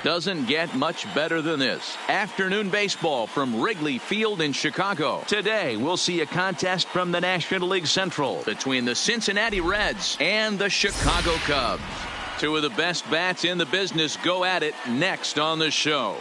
Doesn't get much better than this. Afternoon baseball from Wrigley Field in Chicago. Today, we'll see a contest from the National League Central between the Cincinnati Reds and the Chicago Cubs. Two of the best bats in the business go at it next on the show.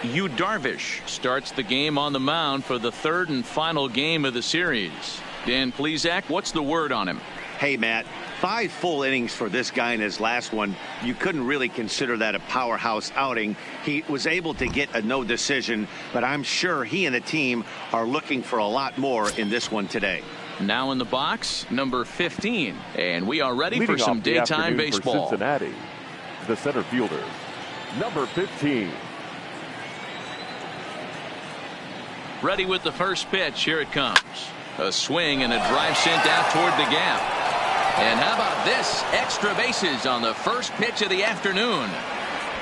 Yu Darvish starts the game on the mound for the third and final game of the series. Dan Plesac, what's the word on him? Hey, Matt, 5 full innings for this guy in his last one. You couldn't really consider that a powerhouse outing. He was able to get a no decision, but I'm sure he and the team are looking for a lot more in this one today. Now in the box, number 15, and we are ready for some daytime baseball. For Cincinnati, the center fielder, number 15. Ready with the first pitch. Here it comes. A swing and a drive sent out toward the gap. And how about this? Extra bases on the first pitch of the afternoon.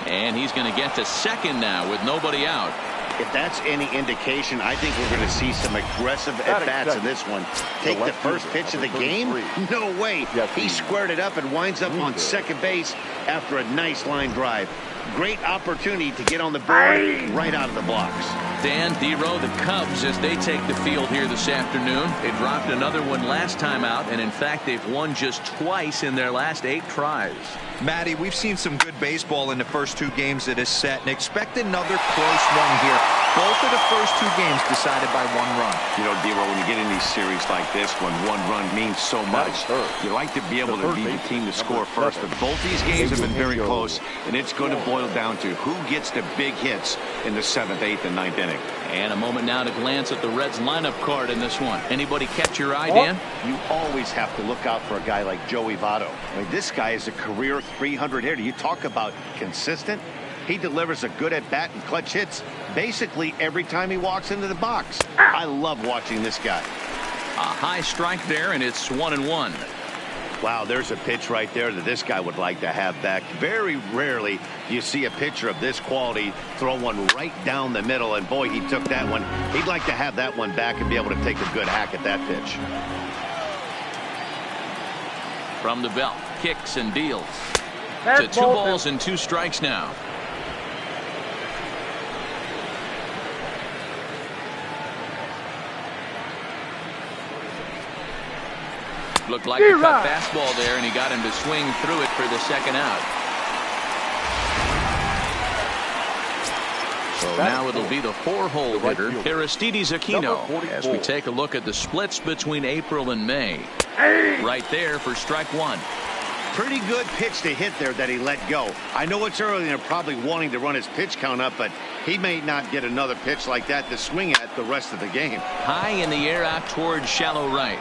And he's going to get to second now with nobody out. If that's any indication, I think we're going to see some aggressive at-bats in this one. Take the first pitch of the game? No way. He squared it up and winds up on second base after a nice line drive. Great opportunity to get on the board right out of the blocks. Dan, D-Row, the Cubs, as they take the field here this afternoon. They dropped another one last time out, and in fact, they've won just twice in their last 8 tries. Matty, we've seen some good baseball in the first 2 games of this set, and expect another close one here. Both of the first 2 games decided by 1 run. You know, D-Row, when you get in these series like this, when 1 run means so much, you like to be able to lead the team to score first. But both these games have been very close, and it's going to boil down to who gets the big hits in the 7th, 8th, and 9th inning. And a moment now to glance at the Reds lineup card in this one. Anybody catch your eye, Dan? You always have to look out for a guy like Joey Votto. I mean, this guy is a career 300 hitter. You talk about consistent. He delivers a good at-bat and clutch hits basically every time he walks into the box. I love watching this guy. A high strike there, and it's 1-1. Wow, there's a pitch right there that this guy would like to have back. Very rarely do you see a pitcher of this quality throw one right down the middle, and boy, he took that one. He'd like to have that one back and be able to take a good hack at that pitch. From the belt, kicks and deals. To 2 balls and 2 strikes now. Looked like a cut fastball there, and he got him to swing through it for the second out. So now it'll be the 4-hole hitter, Aristides Aquino, as we take a look at the splits between April and May. Right there for strike 1. Pretty good pitch to hit there that he let go. I know it's early and they're probably wanting to run his pitch count up, but he may not get another pitch like that to swing at the rest of the game. High in the air out towards shallow right.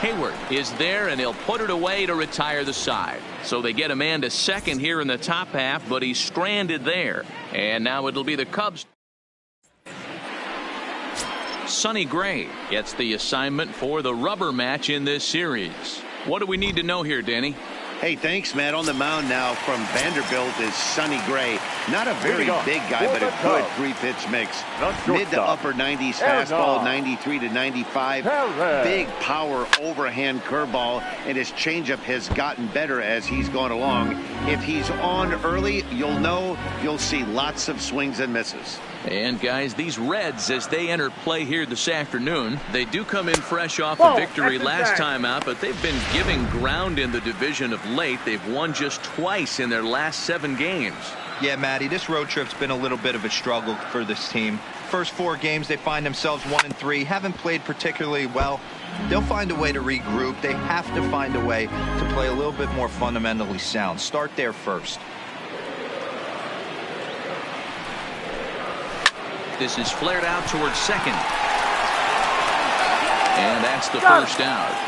Hayward is there, and he'll put it away to retire the side. So they get a man to second here in the top half, but he's stranded there. And now it'll be the Cubs. Sonny Gray gets the assignment for the rubber match in this series. What do we need to know here, Danny? Hey, thanks, Matt. On the mound now from Vanderbilt is Sonny Gray. Not a very big guy, but a good 3-pitch mix. Mid to upper 90s fastball, 93 to 95. Big power overhand curveball, and his changeup has gotten better as he's gone along. If he's on early, you'll see lots of swings and misses. And guys, these Reds, as they enter play here this afternoon, they do come in fresh off a victory last time out, but they've been giving ground in the division of late. They've won just twice in their last 7 games. Yeah, Matty, this road trip's been a little bit of a struggle for this team. First 4 games, they find themselves 1-3, haven't played particularly well. They'll find a way to regroup. They have to find a way to play a little bit more fundamentally sound. Start there first. This is flared out towards second. And that's the first out.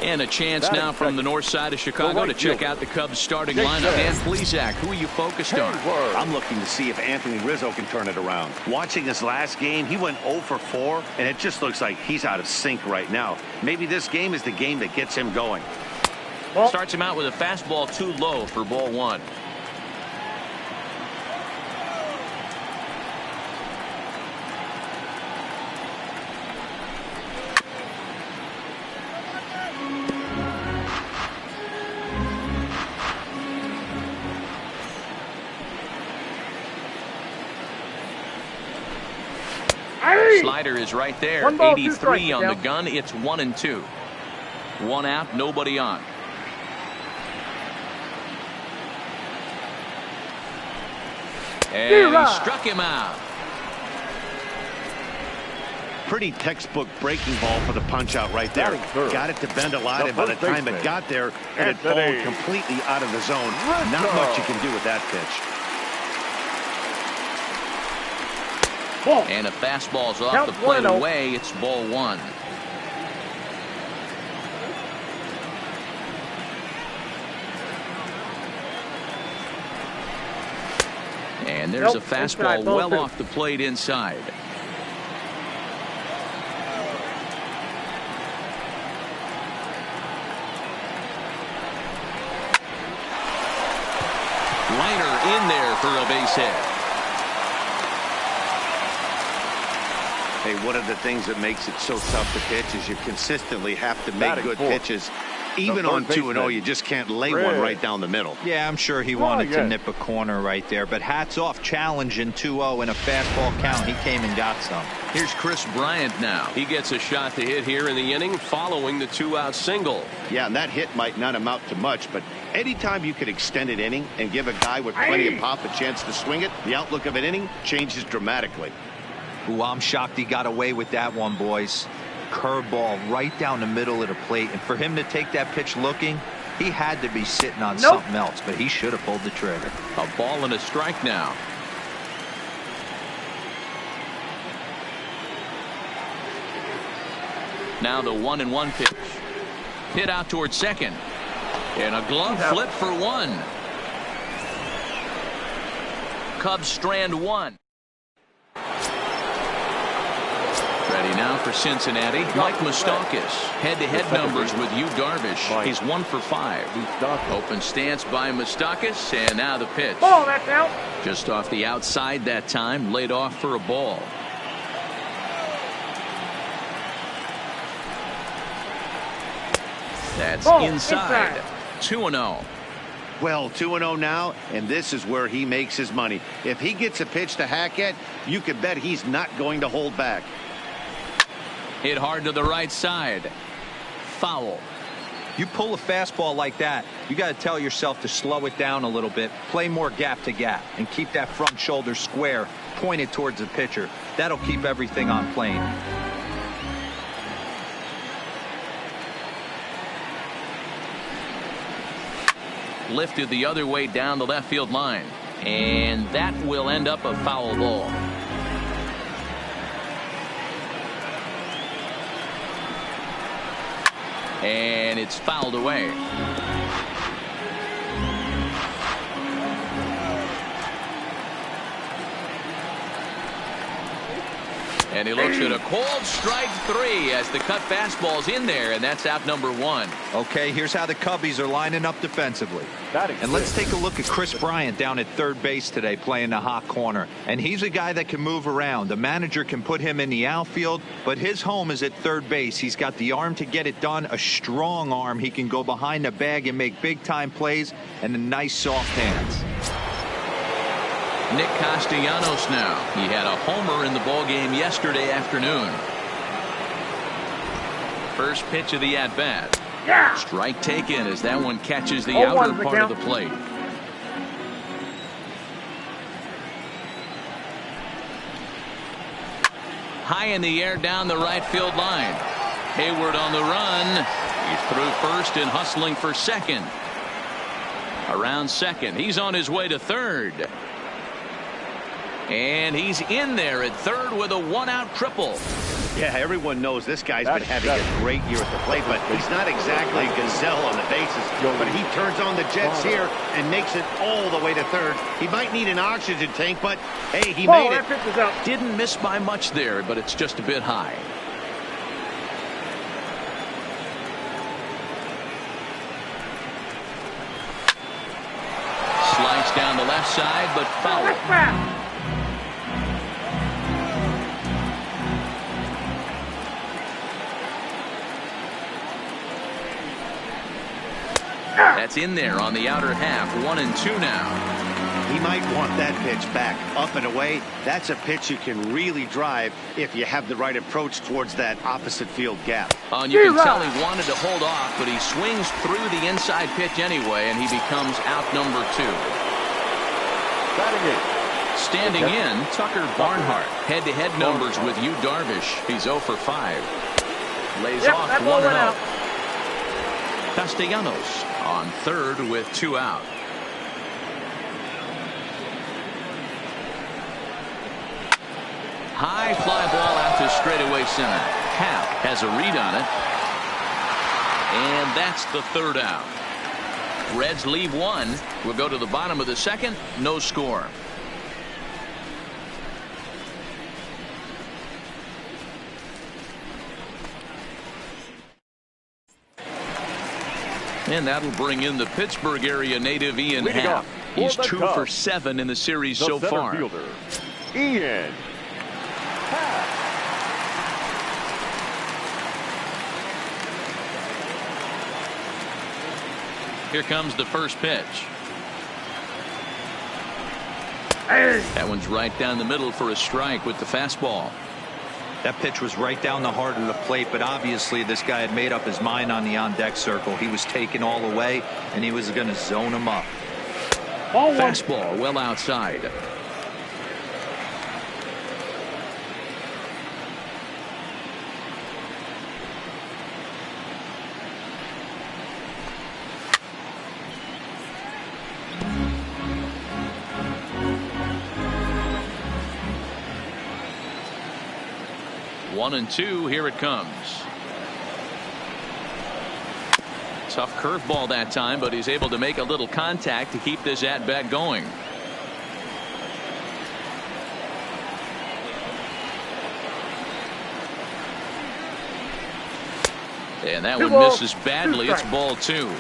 And a chance now from the north side of Chicago to check out the Cubs starting lineup. Dan Plesac, who are you focused on? I'm looking to see if Anthony Rizzo can turn it around. Watching his last game, he went 0 for 4, and it just looks like he's out of sync right now. Maybe this game is the game that gets him going. Starts him out with a fastball too low for ball 1. Slider is right there. 83 on the gun. It's 1-2. 1 out, nobody on. And he struck him out. Pretty textbook breaking ball for the punch out right there. Got it to bend a lot, and by the time it got there, it had fallen completely out of the zone. Not much you can do with that pitch. And a fastball's off the plate away. It's ball 1. And there's a fastball well off the plate inside. Liner in there for a base hit. Hey, one of the things that makes it so tough to pitch is you consistently have to make good pitches. Even on 2-0, you just can't lay one right down the middle. Yeah, I'm sure he wanted to nip a corner right there, but hats off, challenging 2-0 in a fastball count. He came and got some. Here's Chris Bryant now. He gets a shot to hit here in the inning following the 2-out single. Yeah, and that hit might not amount to much, but anytime you could extend an inning and give a guy with plenty of pop a chance to swing it, the outlook of an inning changes dramatically. Ooh, I'm shocked he got away with that one, boys. Curveball right down the middle of the plate, and for him to take that pitch looking, he had to be sitting on something else, but he should have pulled the trigger. A ball and a strike now. Now the 1-1 pitch. Hit out towards second. And a glove flip for 1. Cubs strand 1. Ready now for Cincinnati. Mike Moustakas. Head-to-head numbers with Yu Darvish. He's 1 for 5. Open stance by Moustakas, and now the pitch. Ball, that's out. Just off the outside that time, laid off for a ball. That's inside. 2-0. Well, 2-0 now, and this is where he makes his money. If he gets a pitch to hack at, you can bet he's not going to hold back. Hit hard to the right side. Foul. You pull a fastball like that, you got to tell yourself to slow it down a little bit, play more gap to gap, and keep that front shoulder square, pointed towards the pitcher. That'll keep everything on plane. Lifted the other way down the left field line. And that will end up a foul ball. And it's fouled away. And he looks at a cold strike 3 as the cut fastball's in there, and that's out number 1. Okay, here's how the Cubbies are lining up defensively. And let's take a look at Chris Bryant down at third base today playing the hot corner. And he's a guy that can move around. The manager can put him in the outfield, but his home is at third base. He's got the arm to get it done, a strong arm. He can go behind the bag and make big-time plays, and a nice soft hands. Nick Castellanos now. He had a homer in the ballgame yesterday afternoon. First pitch of the at-bat. Yeah. Strike taken as that one catches the outer part of the plate. High in the air down the right field line. Hayward on the run. He's through first and hustling for second. Around second. He's on his way to third. And he's in there at third with a 1-out triple. Yeah, everyone knows this guy's been having a great year at the plate, but he's not exactly a gazelle on the bases. But he turns on the jets here and makes it all the way to third. He might need an oxygen tank, but hey, he made it. That pitch is out. Didn't miss by much there, but it's just a bit high. Slice down the left side, but foul. That's in there on the outer half. 1-2 now. He might want that pitch back. Up and away, that's a pitch you can really drive if you have the right approach towards that opposite field gap. And you can tell he wanted to hold off, but he swings through the inside pitch anyway, and he becomes out number 2. Standing in, Tucker Barnhart. Head-to-head numbers with Yu Darvish. He's 0 for 5. Lays off 1-0. Castellanos on third with 2 out. High fly ball out to straightaway center. Happ has a read on it. And that's the 3rd out. Reds leave 1. We'll go to the bottom of the 2nd. No score. And that'll bring in the Pittsburgh area native Ian Happ. He's 2 for 7 in the series so far. Fielder, Ian Happ. Here comes the first pitch. That one's right down the middle for a strike with the fastball. That pitch was right down the heart of the plate, but obviously this guy had made up his mind on the on-deck circle. He was taken all the way, and he was going to zone him up. Fastball well outside. One and two, here it comes. Tough curveball that time, but he's able to make a little contact to keep this at-bat going. And that one misses badly. It's ball 2.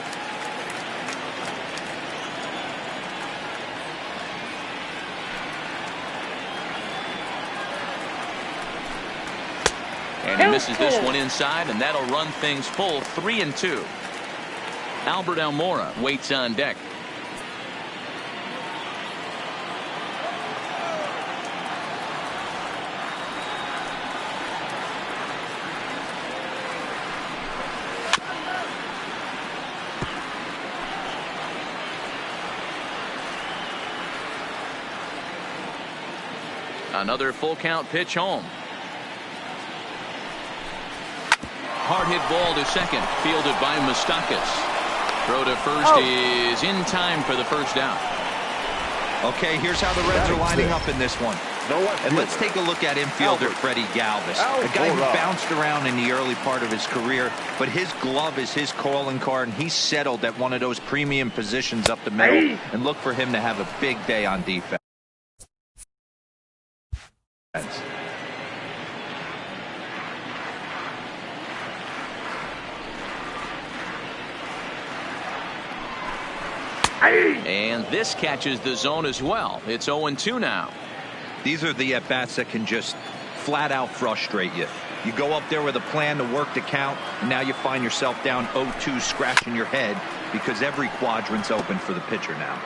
And he misses this one inside, and that'll run things full 3-2. Albert Almora waits on deck. Another full count pitch home. Hard hit ball to second, fielded by Moustakas. Throw to first is in time for the first down. Okay, here's how the Reds are lining up in this one. And let's take a look at infielder Freddie Galvis, a guy who bounced around in the early part of his career, but his glove is his calling card, and he's settled at one of those premium positions up the middle. And look for him to have a big day on defense. And this catches the zone as well. It's 0-2 now. These are the at-bats that can just flat out frustrate you. You go up there with a plan to work the count, and now you find yourself down 0-2 scratching your head because every quadrant's open for the pitcher now.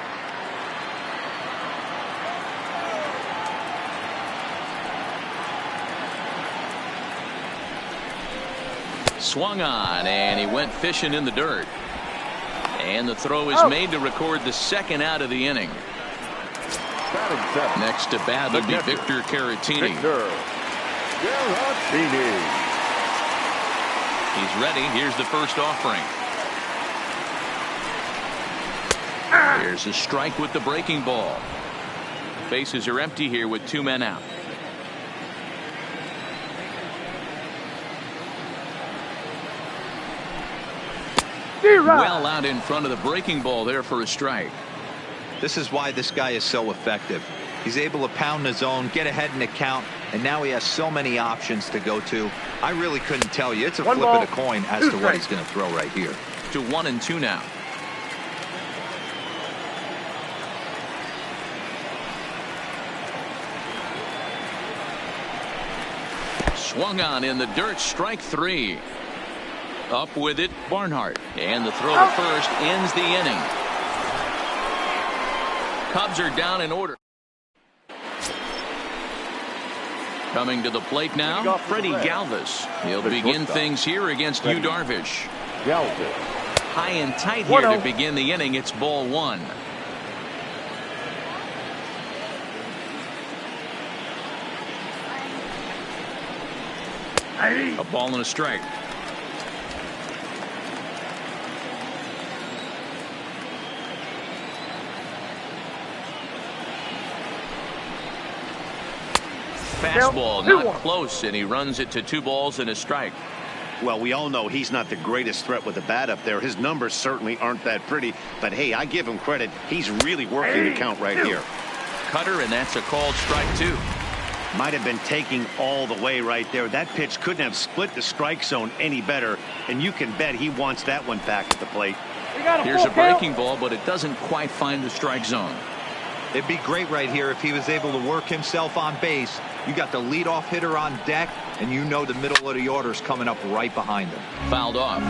Swung on, and he went fishing in the dirt. And the throw is made to record the second out of the inning. Next to bat will be Victor Caratini. He's ready. Here's the first offering. Here's a strike with the breaking ball. Bases are empty here with 2 men out. Well out in front of the breaking ball there for a strike. This is why this guy is so effective. He's able to pound the zone, get ahead in the count, and now he has so many options to go to. I really couldn't tell you. It's a flip of the coin as to what he's going to throw right here. To 1-2 now. Swung on in the dirt, strike 3. Up with it, Barnhart. And the throw to first ends the inning. Cubs are down in order. Coming to the plate now, Freddie Galvis. He'll begin things here against Yu Darvish. Galvis. High and tight here to begin the inning. It's ball one. A ball and a strike. Fastball not close, and he runs it to 2 balls and a strike. Well, we all know he's not the greatest threat with the bat up there. His numbers certainly aren't that pretty, but hey, I give him credit. He's really working the count right here. Cutter, and that's a called strike 2. Might have been taking all the way right there. That pitch couldn't have split the strike zone any better, and you can bet he wants that one back at the plate. Here's a breaking ball, but it doesn't quite find the strike zone. It'd be great right here if he was able to work himself on base. You got the leadoff hitter on deck, and you know the middle of the order's coming up right behind him. Fouled off.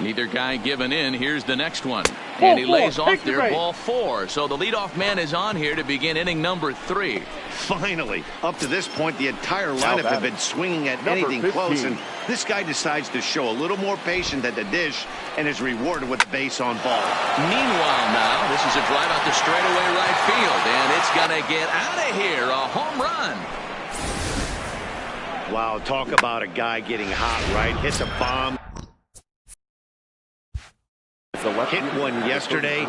Neither guy giving in. Here's the next one. And he lays off there, ball 4. So the leadoff man is on here to begin inning number 3. Finally, up to this point, the entire lineup have been swinging at anything close, and this guy decides to show a little more patience at the dish and is rewarded with a base on ball. Meanwhile now, this is a drive out to straightaway right field, and it's going to get out of here. A home run. Wow, talk about a guy getting hot, right? Hits a bomb. Hit one yesterday.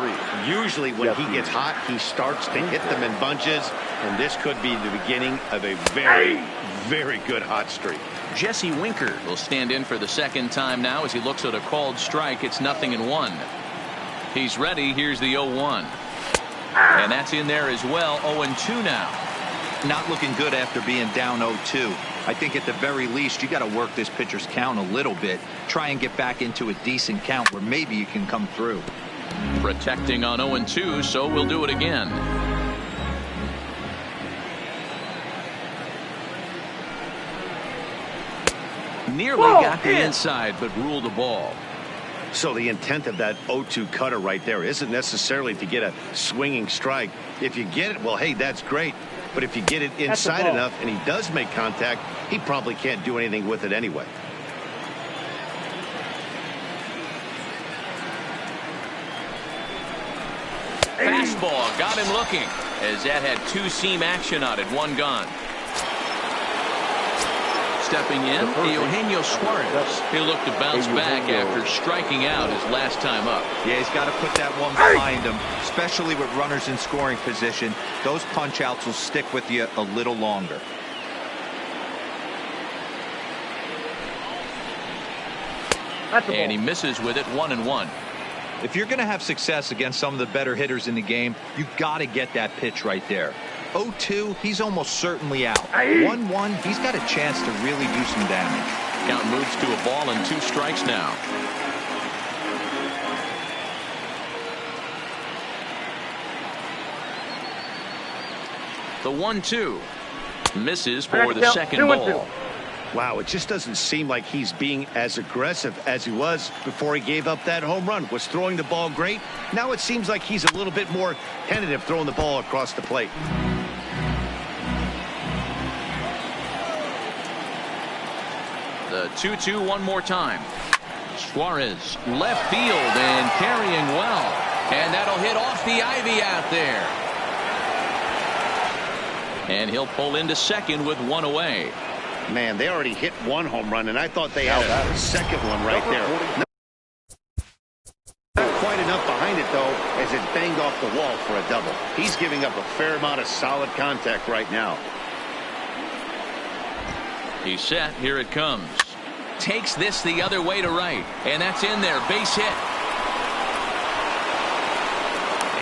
Usually when he gets hot, he starts to hit them in bunches, and this could be the beginning of a very, very good hot streak. Jesse Winker will stand in for the second time now as he looks at a called strike. It's 0-1. He's ready. Here's the 0-1. And that's in there as well. 0-2 now. Not looking good after being down 0-2. I think at the very least you got to work this pitcher's count a little bit. Try and get back into a decent count where maybe you can come through. Protecting on 0-2, so we'll do it again. Nearly got the inside, but ruled the ball. So the intent of that 0-2 cutter right there isn't necessarily to get a swinging strike. If you get it, well, hey, that's great. But if you get it inside enough and he does make contact, he probably can't do anything with it anyway. Fastball got him looking as that had 2-seam action on it. 1 gone. Stepping in, Eugenio Suarez. He'll look to bounce back after striking out his last time up. Yeah, he's got to put that one behind him, especially with runners in scoring position. Those punch-outs will stick with you a little longer. And he misses with it. 1-1. If you're going to have success against some of the better hitters in the game, you got to get that pitch right there. 0-2, he's almost certainly out. 1-1, he's got a chance to really do some damage. Count moves to a ball and 2 strikes now. The 1-2 misses for the second ball. Wow, it just doesn't seem like he's being as aggressive as he was before he gave up that home run. Was throwing the ball great. Now it seems like he's a little bit more tentative throwing the ball across the plate. The 2-2 one more time. Suarez left field and carrying well. And that'll hit off the ivy out there. And he'll pull into second with 1 away. Man, they already hit 1 home run, and I thought they had a second one right there. Not quite enough behind it, though, as it banged off the wall for a double. He's giving up a fair amount of solid contact right now. He's set. Here it comes. Takes this the other way to right. And that's in there. Base hit.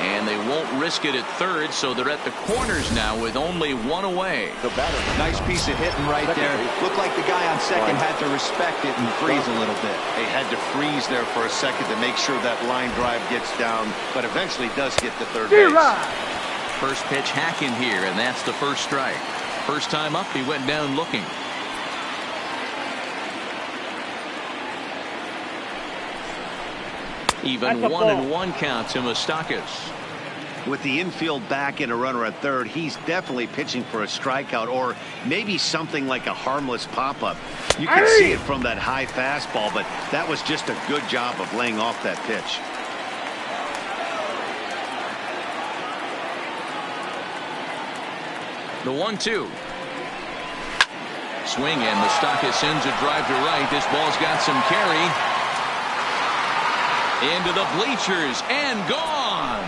And they won't risk it at third, so they're at the corners now with only one away. The batter. Nice piece of hitting right there. Looked like the guy on second had to respect it and freeze a little bit. They had to freeze there for a second to make sure that line drive gets down, but eventually does get to third base. First pitch hacking here, and that's the first strike. First time up, he went down looking. Even 1-1 count to Moustakas. With the infield back and a runner at third, he's definitely pitching for a strikeout or maybe something like a harmless pop-up. You can see it from that high fastball, but that was just a good job of laying off that pitch. The 1-2. Swing, and Moustakas sends a drive to right. This ball's got some carry. Into the bleachers and gone.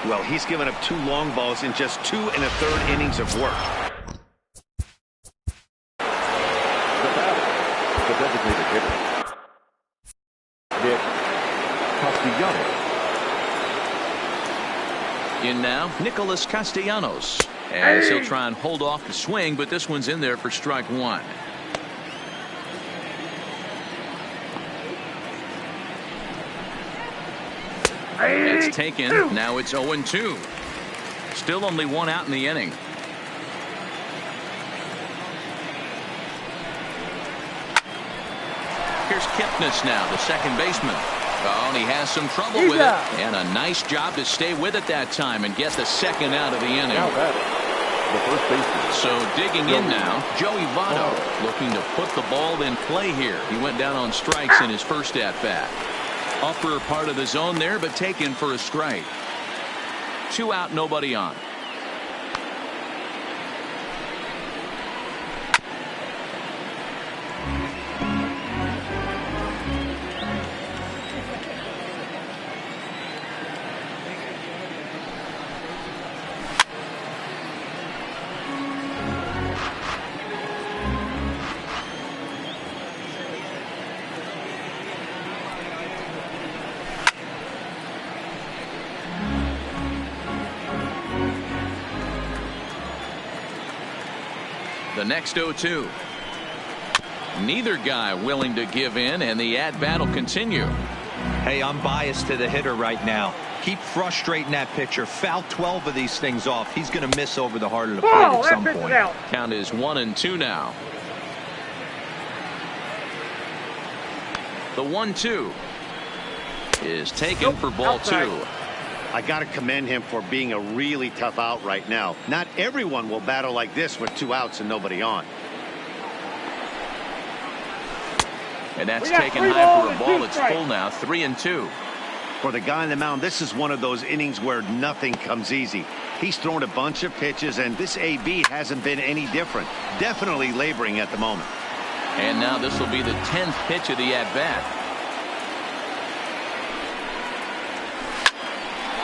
Well, he's given up 2 long balls in just 2 1/3 innings of work. The batter, the designated hitter, Nick Castellanos. In now, Nicholas Castellanos. As he'll try and hold off the swing, but this one's in there for strike 1. It's taken. Now it's 0-2. Still only 1 out in the inning. Here's Kipnis now, the second baseman. Oh, and he has some trouble with it. And a nice job to stay with it that time and get the second out of the inning. Now batting, the first baseman. So digging in now, Joey Votto looking to put the ball in play here. He went down on strikes in his first at-bat. Upper part of the zone there, but taken for a strike. 2 out, nobody on. The next 0-2. Neither guy willing to give in, and the at-bat will continue. Hey, I'm biased to the hitter right now. Keep frustrating that pitcher. Foul 12 of these things off. He's going to miss over the heart of the plate at some point. Count is 1-2 now. The 1-2 is taken for ball 2. I got to commend him for being a really tough out right now. Not everyone will battle like this with 2 outs and nobody on. And that's taken high for a ball that's full now. 3-2. For the guy on the mound, this is one of those innings where nothing comes easy. He's thrown a bunch of pitches, and this AB hasn't been any different. Definitely laboring at the moment. And now this will be the 10th pitch of the at-bat.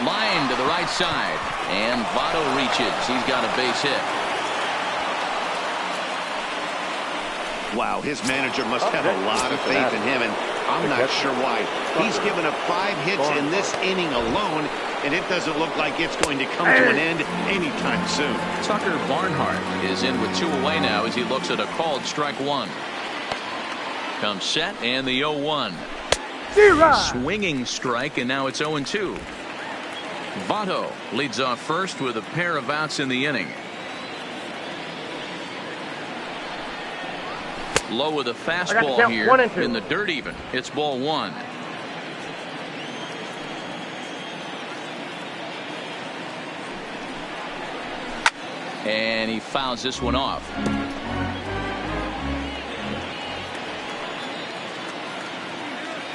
Line to the right side, and Votto reaches. He's got a base hit. Wow, his manager must have a lot of faith in him, and I'm not sure why. He's given up 5 hits in this inning alone, and it doesn't look like it's going to come to an end anytime soon. Tucker Barnhart is in with 2 away now as he looks at a called strike 1. Comes set, and the 0-1. Swinging strike, and now it's 0-2. Votto leads off first with a pair of outs in the inning. Low with a fastball here in the dirt even. It's ball 1. And he fouls this one off.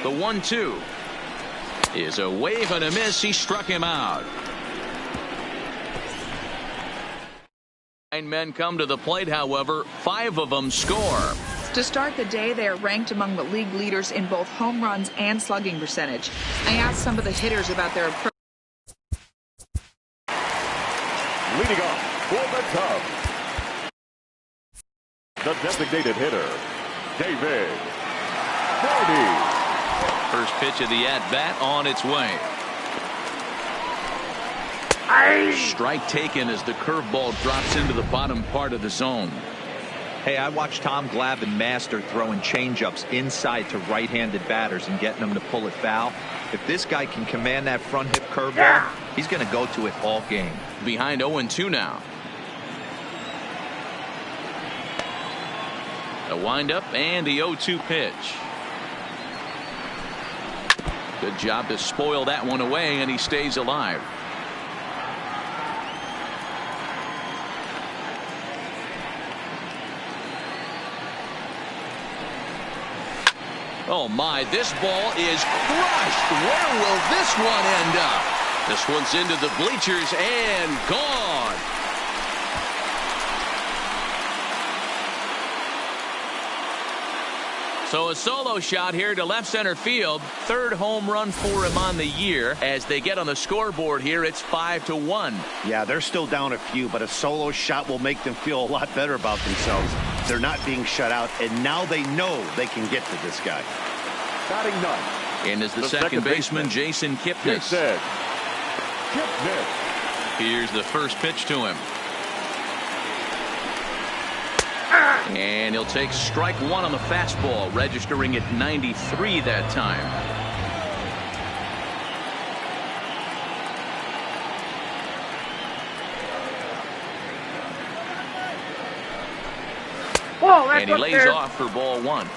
The 1-2 is a wave and a miss. He struck him out. 9 men come to the plate, however. 5 of them score. To start the day, they are ranked among the league leaders in both home runs and slugging percentage. I asked some of the hitters about their approach. Leading off for the Cubs, the designated hitter, David Bote. First pitch of the at-bat on its way. Strike taken as the curveball drops into the bottom part of the zone. Hey, I watched Tom Glavine master throwing changeups inside to right-handed batters and getting them to pull it foul. If this guy can command that front hip curveball, he's going to go to it all game. Behind 0-2 now. A windup and the 0-2 pitch. Good job to spoil that one away, and he stays alive. Oh my, this ball is crushed. Where will this one end up? This one's into the bleachers and gone. So a solo shot here to left center field. Third home run for him on the year. As they get on the scoreboard here, it's 5-1. Yeah, they're still down a few, but a solo shot will make them feel a lot better about themselves. They're not being shut out, and now they know they can get to this guy. Batting ninth. And is the second baseman, Jason Kipnis. Here's the first pitch to him. And he'll take strike one on the fastball, registering at 93 that time. And he lays off for ball one.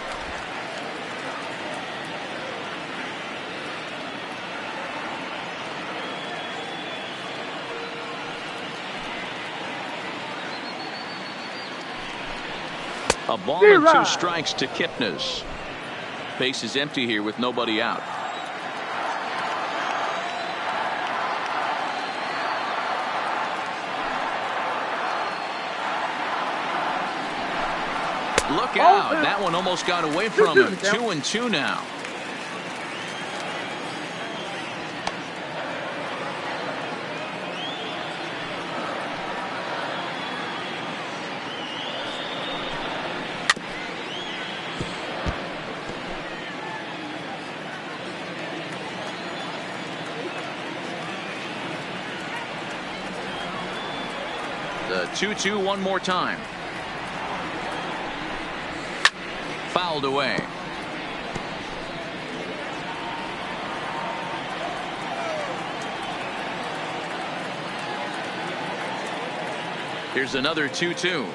A ball and 2 strikes to Kipnis. Base is empty here with nobody out. Look out. That one almost got away from him. 2-2 now. The 2-2 one more time. Fouled away. Here's another 2-2.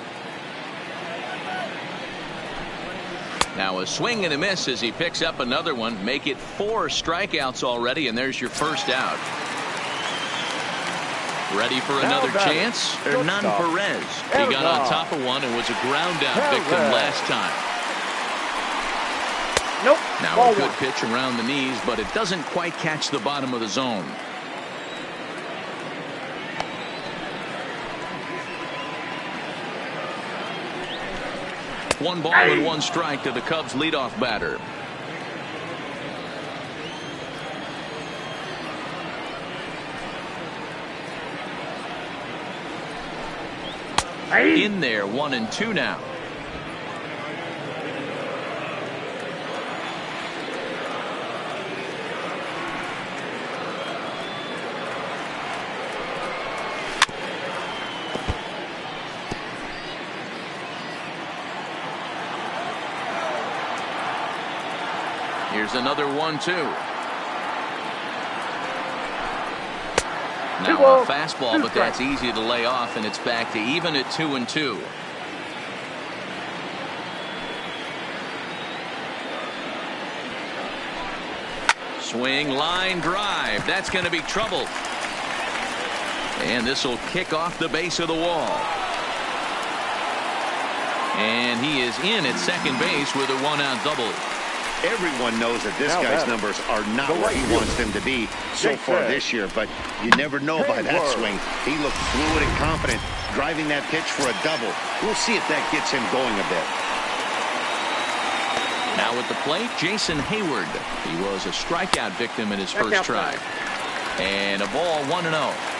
Now a swing and a miss as he picks up another one. Make it 4 strikeouts already, and there's your first out. Ready for another chance? Hernan Perez. He got on top of one and was a ground out victim last time. Nope. Now a good pitch around the knees, but it doesn't quite catch the bottom of the zone. One ball and 1 strike to the Cubs leadoff batter. In there, 1-2 now. Here's another 1-2. Now a fastball, but that's easy to lay off, and it's back to even at 2-2. Swing, line drive. That's going to be trouble. And this will kick off the base of the wall. And he is in at second base with a 1-out double. Everyone knows that this guy's numbers are not where he wants them to be so far this year, but you never know by that swing. He looked fluid and confident, driving that pitch for a double. We'll see if that gets him going a bit. Now at the plate, Jason Hayward. He was a strikeout victim in his first try. And a ball, 1-0.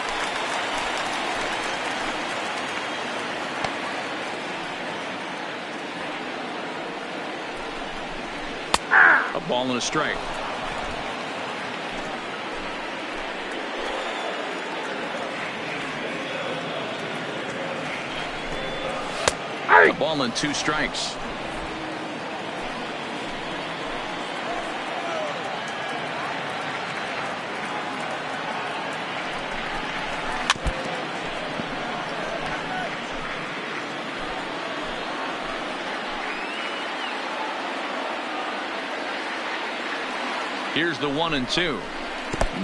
A ball and a strike. A ball and 2 strikes. Here's the 1-2.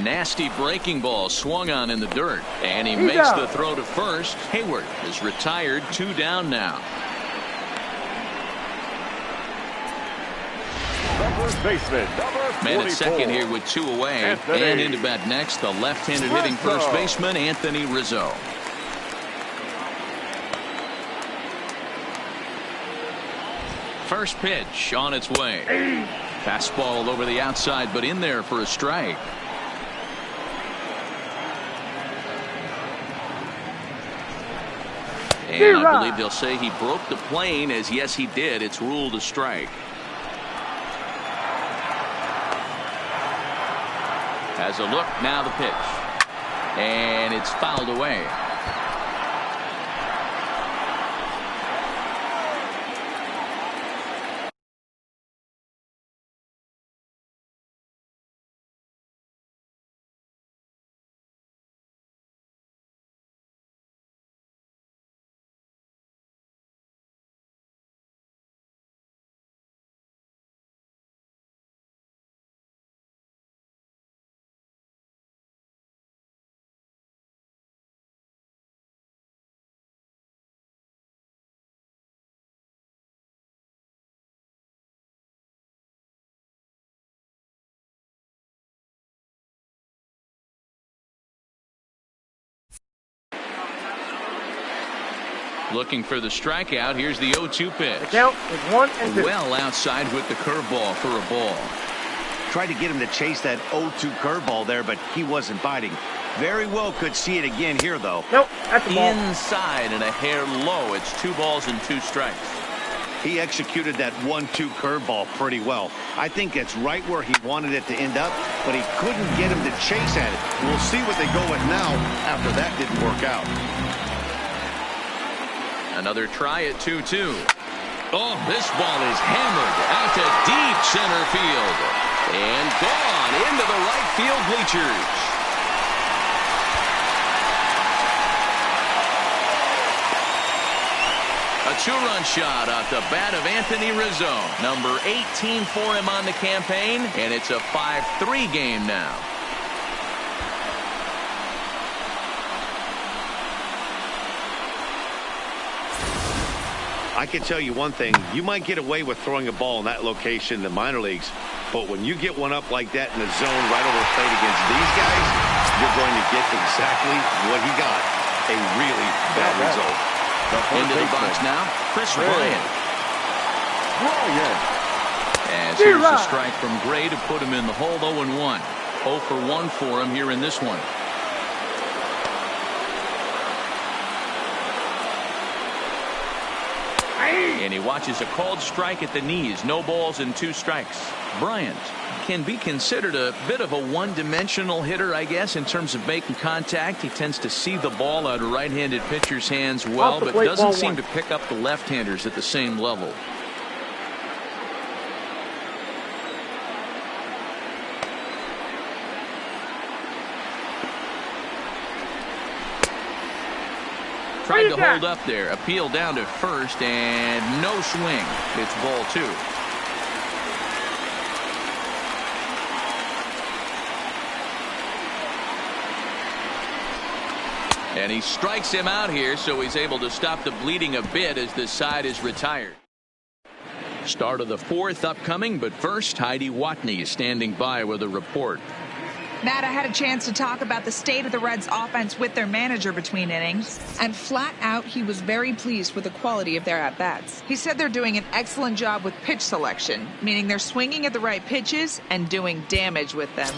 Nasty breaking ball swung on in the dirt, and he makes the throw to first. Hayward is retired. 2 down now. First baseman, Man at second here with 2 away. Anthony. And into bat next, the left-handed hitting first baseman, Anthony Rizzo. First pitch on its way. Fastball over the outside, but in there for a strike. And I believe they'll say he broke the plane, as yes he did. It's ruled a strike. Has a look, now the pitch. And it's fouled away. Looking for the strikeout. Here's the 0-2 pitch. The count is 1-2. Well outside with the curveball for a ball. Tried to get him to chase that 0-2 curveball there, but he wasn't biting. Very well could see it again here, though. Nope, that's a ball. Inside and a hair low. It's 2 balls and 2 strikes. He executed that 1-2 curveball pretty well. I think that's right where he wanted it to end up, but he couldn't get him to chase at it. We'll see what they go with now after that didn't work out. Another try at 2-2. Oh, this ball is hammered out to deep center field. And gone into the right field bleachers. A 2-run shot off the bat of Anthony Rizzo. Number 18 for him on the campaign, and it's a 5-3 game now. I can tell you one thing. You might get away with throwing a ball in that location in the minor leagues, but when you get one up like that in the zone right over the plate against these guys, you're going to get exactly what he got, a really bad result. Into the box now, Chris Bryant. As here's a strike from Gray to put him in the hole. 0-1. 0 for 1 for him here in this one. And he watches a called strike at the knees. No balls and 2 strikes. Bryant can be considered a bit of a one-dimensional hitter, I guess, in terms of making contact. He tends to see the ball out of right-handed pitchers' hands well, but doesn't seem to pick up the left-handers at the same level. Tried to hold up there. Appeal down to first, and no swing. It's ball 2. And he strikes him out here, so he's able to stop the bleeding a bit as this side is retired. Start of the 4th upcoming, but first, Heidi Watney is standing by with a report. Matt, I had a chance to talk about the state of the Reds offense with their manager between innings, and flat out he was very pleased with the quality of their at-bats. He said they're doing an excellent job with pitch selection, meaning they're swinging at the right pitches and doing damage with them.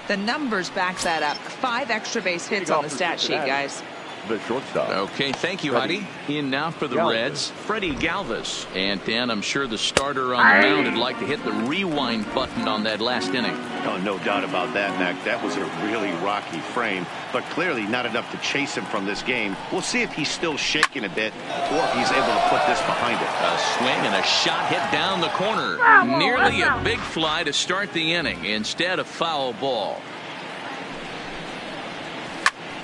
The numbers back that up. 5 extra base hits on the stat sheet, guys. the shortstop. Okay, thank you, Heidi. In now for the Reds, Freddie Galvis. And Dan, I'm sure the starter on the mound would like to hit the rewind button on that last inning. Oh, no doubt about that, Mac. That was a really rocky frame, but clearly not enough to chase him from this game. We'll see if he's still shaking a bit or if he's able to put this behind it. A swing and a shot hit down the corner. Nearly a big fly to start the inning instead of foul ball.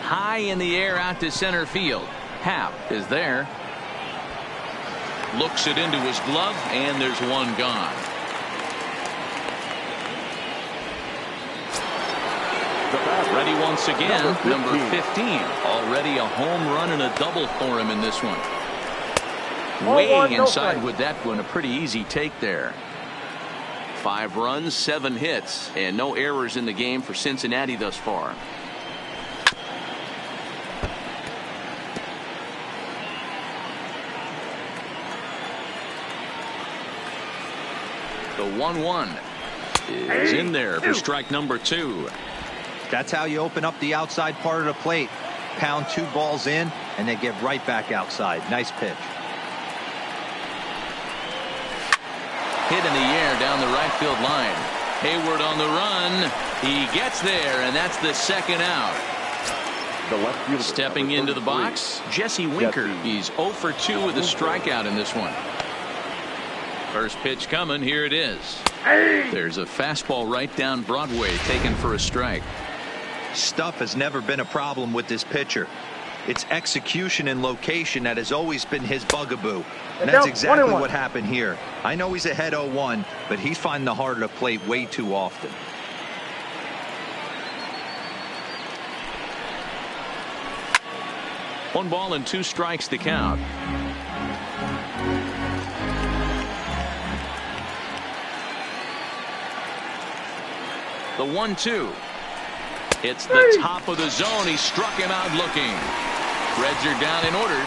High in the air out to center field. Happ is there. Looks it into his glove, and there's one gone. Ready once again, number 15. Already a home run and a double for him in this one. Way inside with that one. A pretty easy take there. 5 runs, 7 hits, and no errors in the game for Cincinnati thus far. The 1-1 is in there for strike number 2. That's how you open up the outside part of the plate. Pound 2 balls in, and they get right back outside. Nice pitch. Hit in the air down the right field line. Hayward on the run. He gets there, and that's the second out. The left fielder, stepping into the box, Jesse Winker. He's 0 for 2 with a strikeout in this one. First pitch coming. Here it is. There's a fastball right down Broadway, taken for a strike. Stuff has never been a problem with this pitcher. It's execution and location that has always been his bugaboo. And that's exactly what happened here. I know he's ahead 0-1, but he's finding the heart of the plate way too often. One ball and 2 strikes to count. The 1-2. It's the top of the zone. He struck him out looking. Reds are down in order.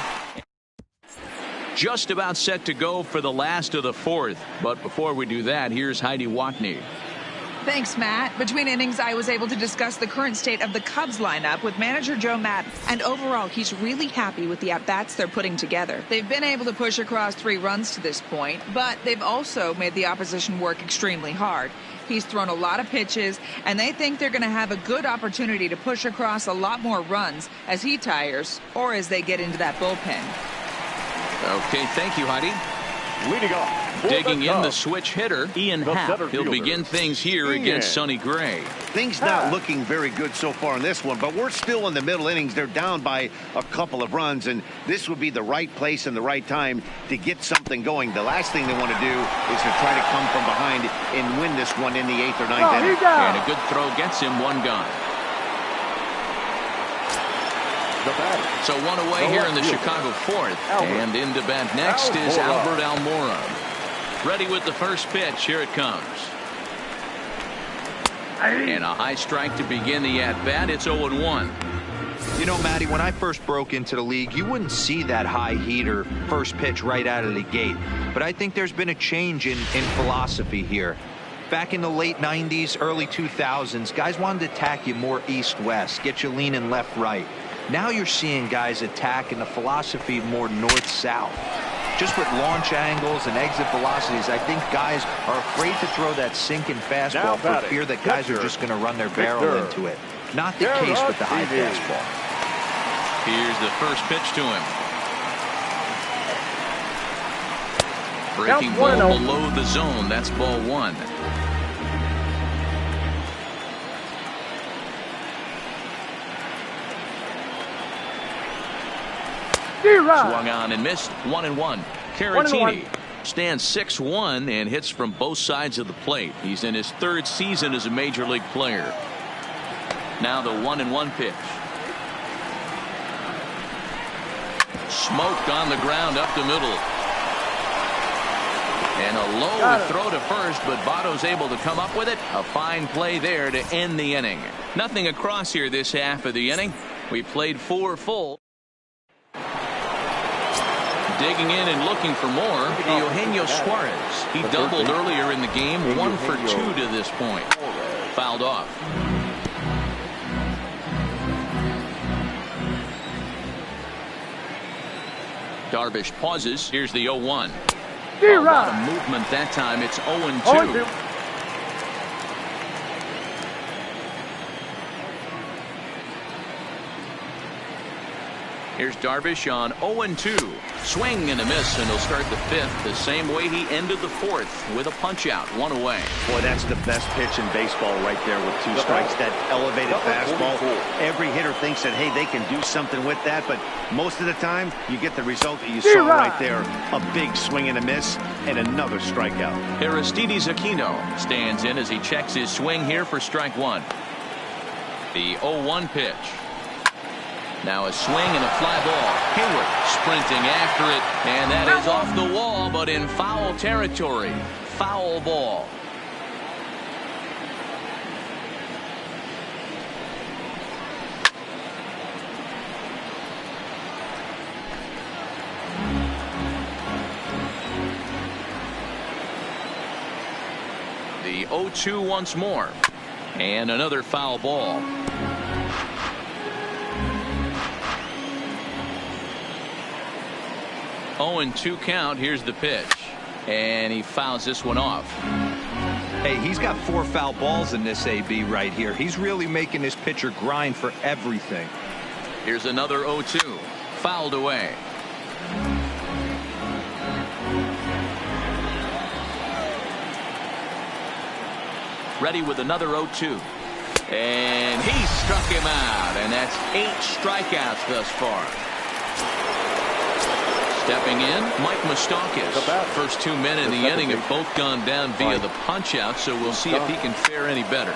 Just about set to go for the last of the 4th. But before we do that, here's Heidi Watney. Thanks, Matt. Between innings, I was able to discuss the current state of the Cubs lineup with manager Joe Maddon. And overall, he's really happy with the at-bats they're putting together. They've been able to push across 3 runs to this point, but they've also made the opposition work extremely hard. He's thrown a lot of pitches, and they think they're going to have a good opportunity to push across a lot more runs as he tires or as they get into that bullpen. Okay, thank you, Heidi. Leading off, digging in the switch hitter, Ian Happ. He'll begin things here against Sonny Gray. Things not looking very good so far in this one, but we're still in the middle innings. They're down by a couple of runs, and this would be the right place and the right time to get something going. The last thing they want to do is to try to come from behind and win this one in the 8th or 9th inning. And a good throw gets him 1 gone. So 1 away here in the Chicago 4th. And in to bat next is Albert Almora. Ready with the first pitch. Here it comes. And a high strike to begin the at-bat. It's 0-1. You know, Matty, when I first broke into the league, you wouldn't see that high heater first pitch right out of the gate. But I think there's been a change in philosophy here. Back in the late 90s, early 2000s, guys wanted to attack you more east-west, get you leaning left-right. Now you're seeing guys attack in the philosophy more north-south. Just with launch angles and exit velocities, I think guys are afraid to throw that sinking fastball for fear that guys are just going to run their barrel into it. Not the case with the high fastball. Here's the first pitch to him. Breaking ball below the zone. That's ball 1. Swung on and missed. 1-1. Caratini stands 6'1" and hits from both sides of the plate. He's in his 3rd season as a major league player. Now the 1-1 pitch. Smoked on the ground up the middle. And a low throw to first, but Votto's able to come up with it. A fine play there to end the inning. Nothing across here this half of the inning. We played 4 full. Digging in and looking for more, Eugenio Suarez. He doubled earlier in the game, 1 for 2 to this point. Fouled off. Darvish pauses. Here's the 0-1. A Zero. lot of movement that time. It's 0-2. 0-2. Here's Darvish on 0-2. Swing and a miss, and he'll start the fifth the same way he ended the fourth, with a punch out, one away. Boy, that's the best pitch in baseball right there with 2 strikes. That elevated fastball. Every hitter thinks that, hey, they can do something with that, but most of the time, you get the result that you saw right there. A big swing and a miss, and another strikeout. Aristides Aquino stands in as he checks his swing here for strike one. The 0-1 pitch. Now a swing and a fly ball. Hayward sprinting after it, and that is off the wall, but in foul territory. Foul ball. The 0-2 once more, and another foul ball. 0-2 count. Here's the pitch, and he fouls this one off. Hey, he's got 4 foul balls in this AB right here. He's really making his pitcher grind for everything. Here's another 0-2, fouled away. Ready with another 0-2, and he struck him out, and that's 8 strikeouts thus far. Stepping in, Mike Moustakas. First 2 men in the inning have both gone down via the punch out, so we'll see if he can fare any better.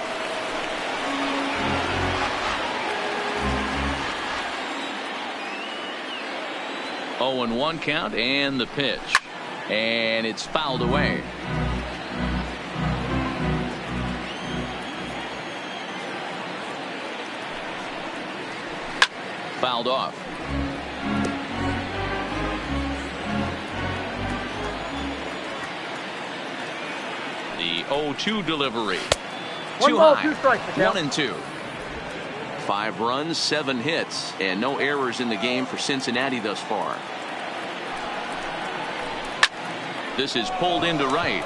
Oh, and 1 count, and the pitch, and it's fouled away. Fouled off. The 0-2 delivery. Too high. 2 strikes. 1-2. 5 runs, 7 hits, and no errors in the game for Cincinnati thus far. This is pulled into right,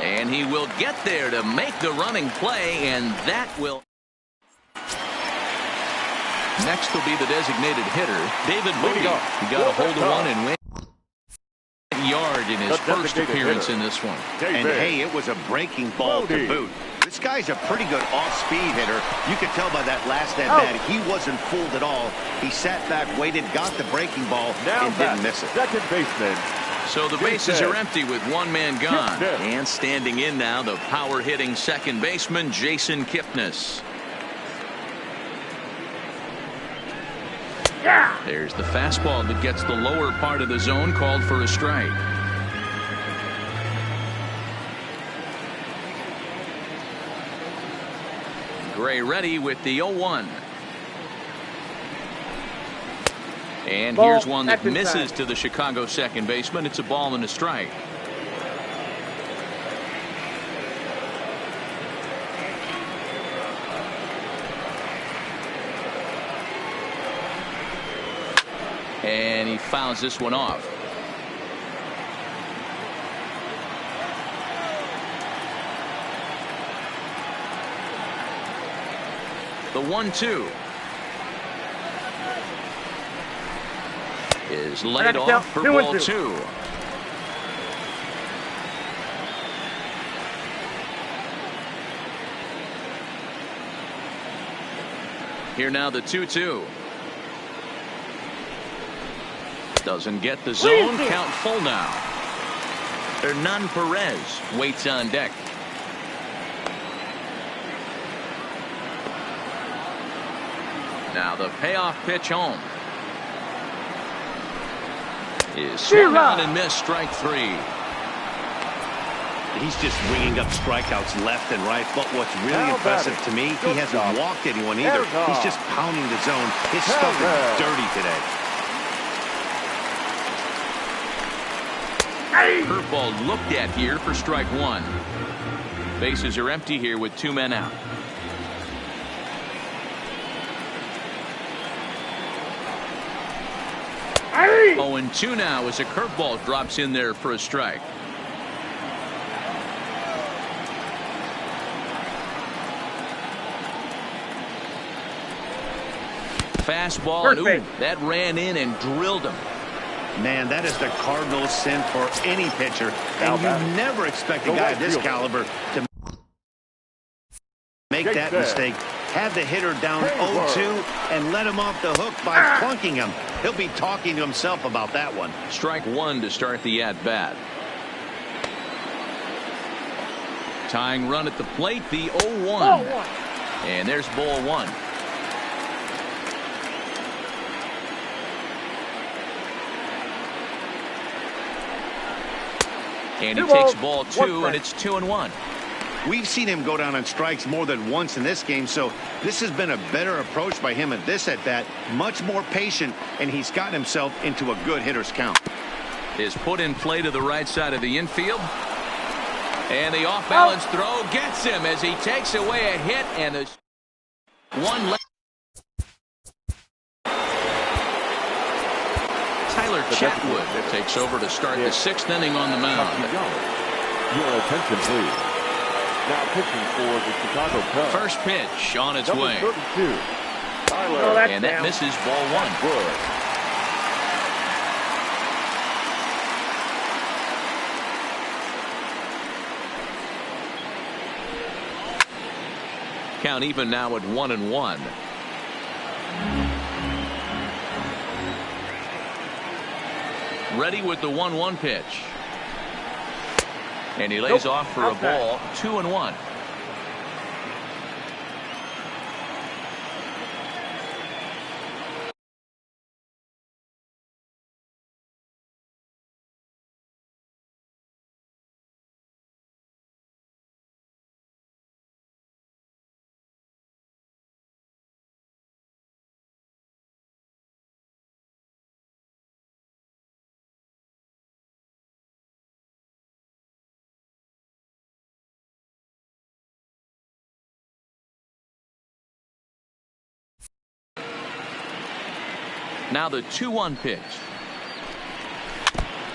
and he will get there to make the running play, and that will. Next will be the designated hitter, David Bote. He got a hold of one and went yard in his first appearance in this one. And hey, it was a breaking ball to boot. This guy's a pretty good off-speed hitter. You could tell by that last at-bat, he wasn't fooled at all. He sat back, waited, got the breaking ball, and didn't miss it. Second baseman. So the bases are empty with 1 man gone. And standing in now, the power-hitting second baseman, Jason Kipnis. There's the fastball that gets the lower part of the zone, called for a strike. Gray ready with the 0-1. And here's one that misses to the Chicago second baseman. It's a ball and a strike. And he fouls this one off. The 1-2 is laid off for ball 2. Here now the 2-2. Doesn't get the zone. Count full now. Hernan Perez waits on deck. Now the payoff pitch home is swung on and missed. Strike 3. He's just ringing up strikeouts left and right. But what's really impressive to me, he hasn't walked anyone either. He's just pounding the zone. His stuff is dirty today. Curveball looked at here for strike 1. Bases are empty here with 2 men out. 0-2 now as a curveball drops in there for a strike. Fastball, and ooh, that ran in and drilled him. Man, that is the cardinal sin for any pitcher. And you never expect a guy of this caliber to make that mistake. Have the hitter down 0-2 and let him off the hook by plunking him. He'll be talking to himself about that one. Strike one to start the at-bat. Tying run at the plate, the 0-1. And there's ball one. And he takes ball two, and it's 2-1. We've seen him go down on strikes more than once in this game, so this has been a better approach by him at this at-bat. Much more patient, and he's gotten himself into a good hitter's count. Is put in play to the right side of the infield. And the off-balance throw gets him as he takes away a hit, and there's one left. Tyler Chatwood takes over to start the sixth inning on the mound. Your attention, please. Now pitching for the Chicago Cubs. First pitch on its way. 32, Tyler. And that misses ball one. Count even now at 1-1. Ready with the 1-1 pitch. And he lays off for a ball. 2-1. Now the 2-1 pitch.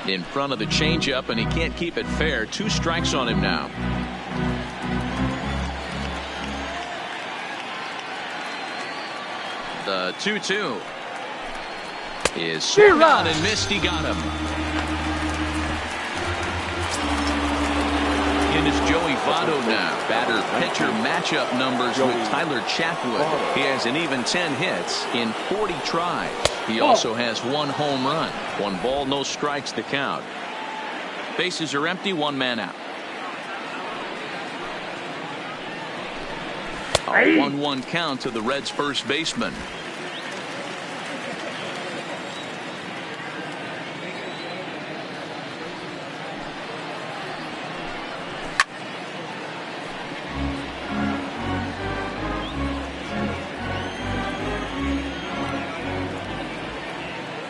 In front of the changeup, and he can't keep it fair. 2 strikes on him now. The 2-2 is swung on and missed. He got him. In is Joey Votto now. Batter-pitcher matchup numbers with Tyler Chatwood. He has an even 10 hits in 40 tries. He also has 1 home run. 1 ball, no strikes to count. Bases are empty, 1 man out. A 1-1 count to the Reds' first baseman.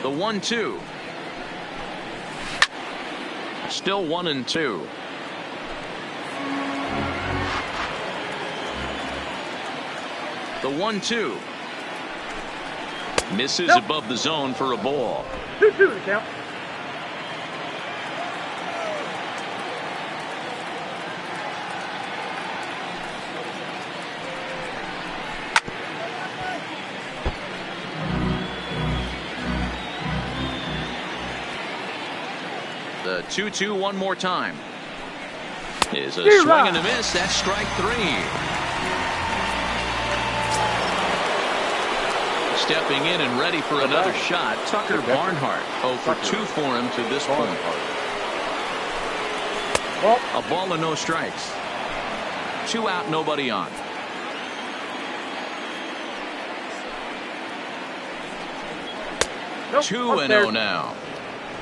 The 1-2. Still 1-2. The 1-2. Misses above the zone for a ball. 2-2 the count. The 2-2 one more time. Is a swing and a miss. That's strike 3. Stepping in and ready for another shot, Tucker Barnhart. 0 for 2 for him to this point. A ball and no strikes. 2 out, nobody on. 2-0 now.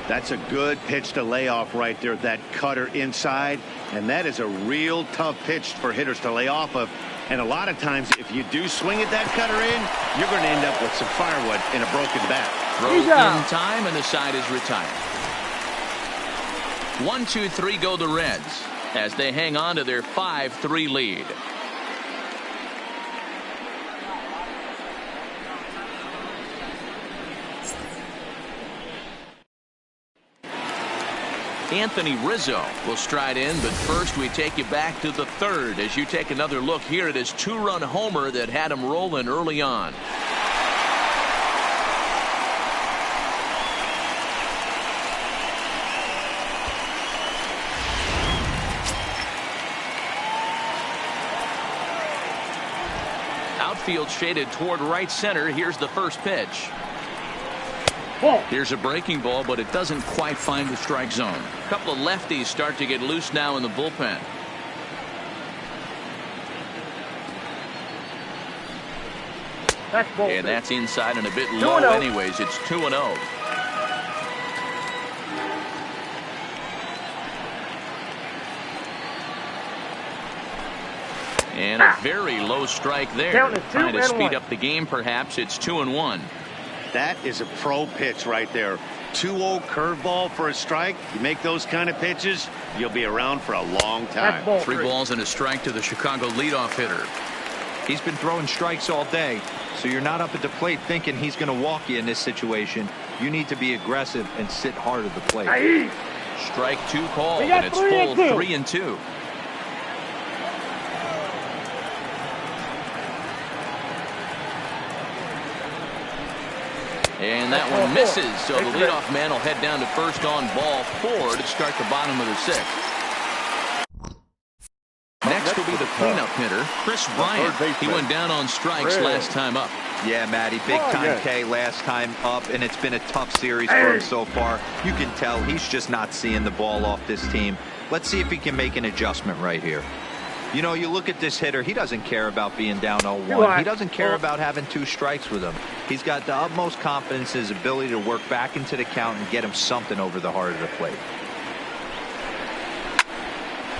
That's a good pitch to lay off right there. That cutter inside. And that is a real tough pitch for hitters to lay off of. And a lot of times, if you do swing at that cutter in, you're going to end up with some firewood in a broken bat. Throw in time, and the side is retired. 1-2-3 go the Reds as they hang on to their 5-3 lead. Anthony Rizzo will stride in, but first we take you back to the third as you take another look here at his two-run homer that had him rolling early on. Outfield shaded toward right center. Here's the first pitch. Here's a breaking ball, but it doesn't quite find the strike zone. A couple of lefties start to get loose now in the bullpen. And that's inside and a bit low anyways. It's 2-0. And a very low strike there. Trying to speed up the game, perhaps. It's 2-1. That is a pro pitch right there. 2-0 curveball for a strike. You make those kind of pitches, you'll be around for a long time. 3 balls and a strike to the Chicago leadoff hitter. He's been throwing strikes all day, so you're not up at the plate thinking he's going to walk you in this situation. You need to be aggressive and sit hard at the plate. Strike 2 called, and it's full 3-2. And that one misses, so the leadoff man will head down to first on ball 4 to start the bottom of the 6th. Next will be the cleanup hitter, Chris Bryant. He went down on strikes last time up. Yeah, Matty, big time K last time up, and it's been a tough series for him so far. You can tell he's just not seeing the ball off this team. Let's see if he can make an adjustment right here. You know, you look at this hitter, he doesn't care about being down 0-1. He doesn't care about having 2 strikes with him. He's got the utmost confidence in his ability to work back into the count and get him something over the heart of the plate.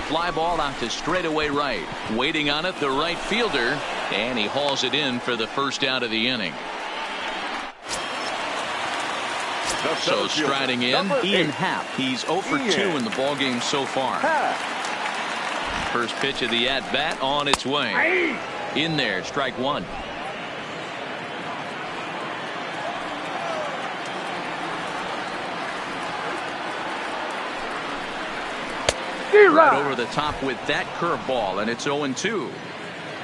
Fly ball out to straightaway right. Waiting on it, the right fielder, and he hauls it in for the first out of the inning. So striding in, Ian Happ. He's 0 for 2 in the ballgame so far. First pitch of the at-bat on its way. In there, strike 1. Right over the top with that curveball, and it's 0-2.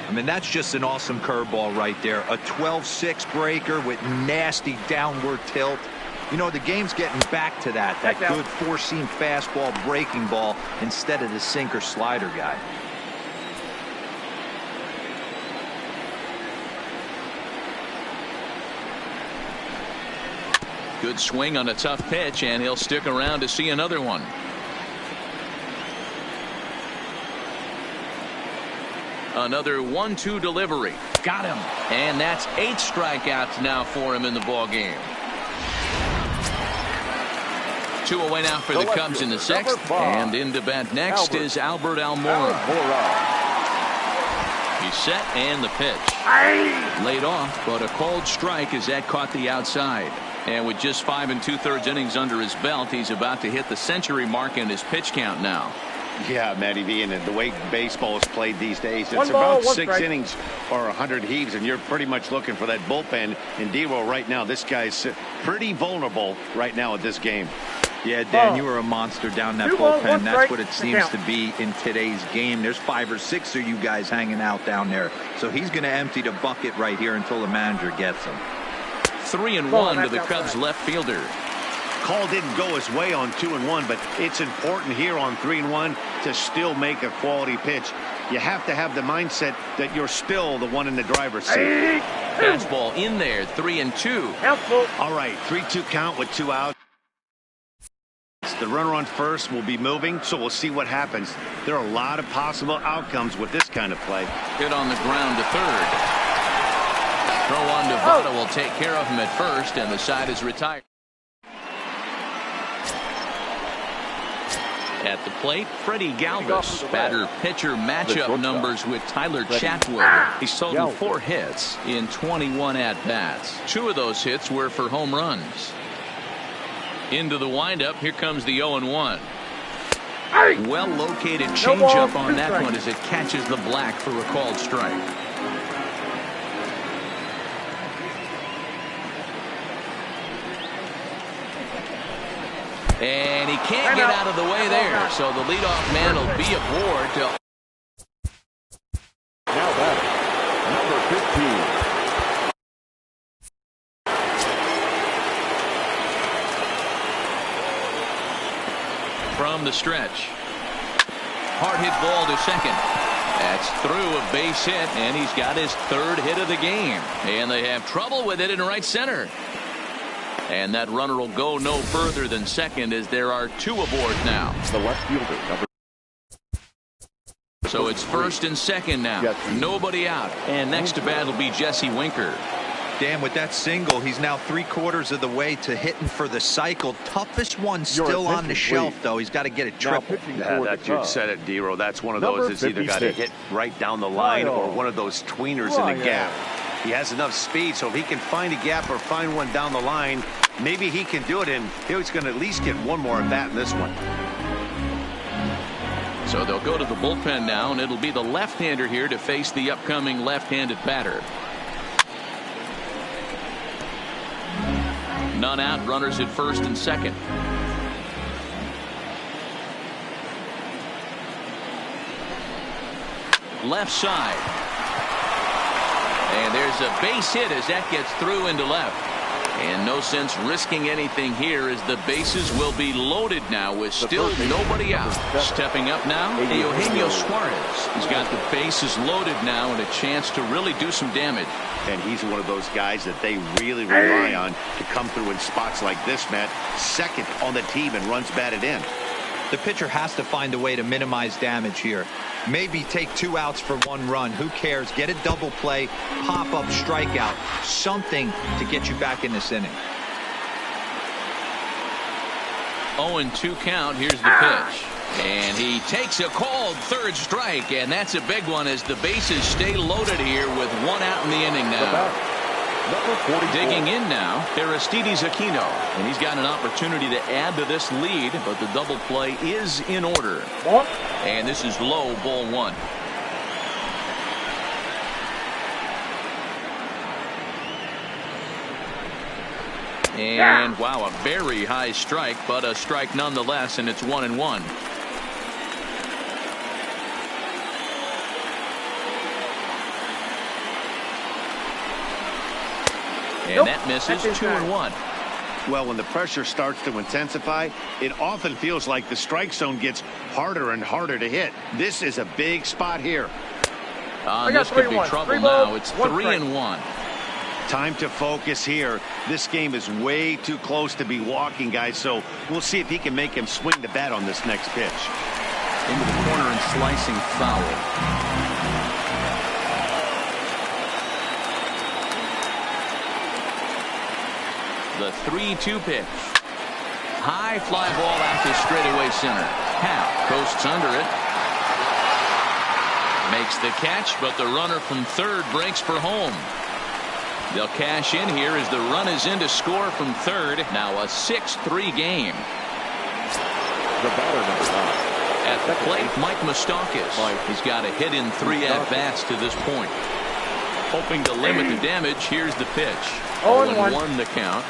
I mean, that's just an awesome curveball right there. A 12-6 breaker with nasty downward tilt. You know, the game's getting back to that good 4-seam fastball breaking ball instead of the sinker slider guy. Good swing on a tough pitch, and he'll stick around to see another one. Another 1-2 delivery. Got him. And that's 8 strikeouts now for him in the ball game. 2 away now for the Cubs in the 6th. And in to bat next is Albert Almora. He's set, and the pitch. Laid off, but a called strike as that caught the outside. And with just 5 2/3 innings under his belt, he's about to hit the century mark in his pitch count now. Yeah, Matty V, and the way baseball is played these days, it's about 6 innings or 100 heaves, and you're pretty much looking for that bullpen. In D-Roll right now, this guy's pretty vulnerable right now at this game. Yeah, Dan, you were a monster down that bullpen. That's what it seems to be in today's game. There's 5 or 6 of you guys hanging out down there. So he's going to empty the bucket right here until the manager gets him. 3-1 to the Cubs left fielder. Call didn't go his way on 2-1, but it's important here on 3-1 to still make a quality pitch. You have to have the mindset that you're still the one in the driver's seat. Fastball in there, 3-2. Helpful. All right, 3-2 count with 2 outs. The runner on first will be moving, so we'll see what happens. There are a lot of possible outcomes with this kind of play. Hit on the ground to third. Throw on to Votto will take care of him at first, and the side is retired. At the plate, Freddie Galvis. Batter-pitcher matchup numbers with Tyler Chatwood. He's totaled 4 hits in 21 at-bats. 2 of those hits were for home runs. Into the windup, here comes the 0-1. Well-located changeup on that one as it catches the black for a called strike. And he can't get out of the way there. So the leadoff man will be aboard to... Now batting, number 15. From the stretch. Hard hit ball to second. That's through a base hit, and he's got his third hit of the game. And they have trouble with it in right center. And that runner will go no further than second as there are two aboard now. The left fielder, number... So it's first and second now. Nobody out. And next to bat will be Jesse Winker. Dan, with that single, he's now 3/4 of the way to hitting for the cycle. Toughest one still on the shelf, though. He's got to get it triple. Yeah, that dude said it, Dero. That's one of those that's either got to hit right down the line or one of those tweeners in the gap. He has enough speed, so if he can find a gap or find one down the line, maybe he can do it, and he's going to at least get one more at bat in this one. So they'll go to the bullpen now, and it'll be the left-hander here to face the upcoming left-handed batter. None out, runners at first and second. Left side. And there's a base hit as that gets through into left. And no sense risking anything here as the bases will be loaded now with still nobody out. Stepping up now, Eugenio Suarez. He's got the bases loaded now and a chance to really do some damage. And he's one of those guys that they really rely on to come through in spots like this, Matt. Second on the team and runs batted in. The pitcher has to find a way to minimize damage here. Maybe take 2 outs for 1 run. Who cares? Get a double play, pop up, strikeout, something to get you back in this inning. 0-2 count. Here's the pitch. And he takes a called third strike, and that's a big one as the bases stay loaded here with 1 out in the inning now. Digging in now, Aristides Aquino, and he's got an opportunity to add to this lead, but the double play is in order. And this is low, ball 1. And wow, a very high strike, but a strike nonetheless, and it's 1-1. And that misses. 2-1. Well, when the pressure starts to intensify, it often feels like the strike zone gets harder and harder to hit. This is a big spot here. This could be trouble now. It's 3-1. Time to focus here. This game is way too close to be walking, guys, so we'll see if he can make him swing the bat on this next pitch. Into the corner and slicing foul. The 3-2 pitch. High fly ball out to straightaway center. Happ coasts under it. Makes the catch, but the runner from third breaks for home. They'll cash in here as the run is in to score from third. Now a 6-3 game. The batter, number 9. At the plate, Mike Moustakas. He's got a hit in 3 at-bats to this point. Hoping to limit the damage, here's the pitch. 0-1 the count.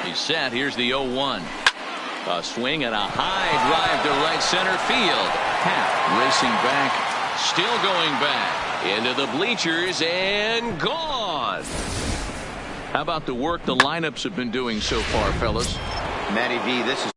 He's set. Here's the 0-1. A swing and a high drive to right center field. Happ racing back, still going back into the bleachers and gone. How about the work the lineups have been doing so far, fellas? Matty V, this is